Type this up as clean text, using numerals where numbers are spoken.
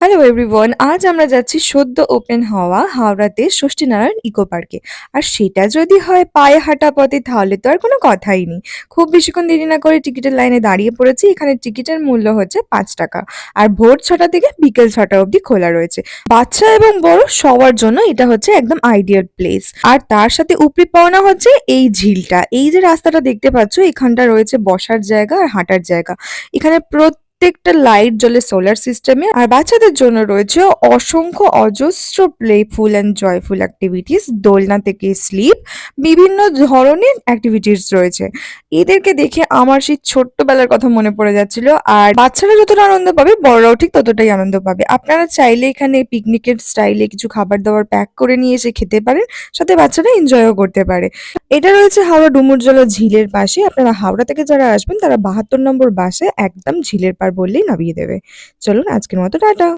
Hello everyone, আজ আমরা যাচ্ছি সদ্য ওপেন হওয়া হাওড়াতে ষষ্ঠীনারায়ণ ইকো পার্কে। আর সেটা যদি হয় পায়ে হাঁটা পথে, তাহলে তো আর কোনো কথাই নেই। খুব বেশিক্ষণ দেরি না করে টিকিটের লাইনে দাঁড়িয়ে পড়েছি। এখানে টিকিটের মূল্য হচ্ছে 5 টাকা। আর ভোর 6টা থেকে বিকেল 6টা অবধি খোলা রয়েছে। বাচ্চা এবং বড় সবার জন্য এটা হচ্ছে একদম আইডিয়াল প্লেস। আর তার সাথে উপরি পাওনা হচ্ছে এই ঝিলটা। এই যে রাস্তাটা দেখতে পাচ্ছ, এখানটা রয়েছে বসার জায়গা আর হাঁটার জায়গা। এখানে প্রত্যেকটা লাইট জ্বলে সোলার সিস্টেমে। আর বাচ্চাদের জন্য রয়েছে অসংখ্য অজস্র প্লেফুল অ্যান্ড জয়ফুল অ্যাক্টিভিটিস। দোলনা থেকে স্লিপ, বিভিন্ন ধরনের অ্যাক্টিভিটিস রয়েছে। এদেরকে দেখে আমার সেই ছোট্টবেলার কথা মনে পড়ে যাচ্ছিল। আর বাচ্চারা যতটা আনন্দ পাবে, বড়রাও ঠিক ততটাই আনন্দ পাবে। আপনারা চাইলে এখানে পিকনিকের স্টাইলে কিছু খাবার দাবার প্যাক করে নিয়ে এসে খেতে পারেন, সাথে বাচ্চারা এনজয়ও করতে পারে। এটা রয়েছে হাওড়া ডুমুরজলা ঝিলের পাশে। আপনারা হাওড়া থেকে যারা আসবেন, তারা 72 নম্বর বাসে একদম ঝিলের পাড় বললেই নামিয়ে দেবে। চলুন, আজকের মতো টাটা।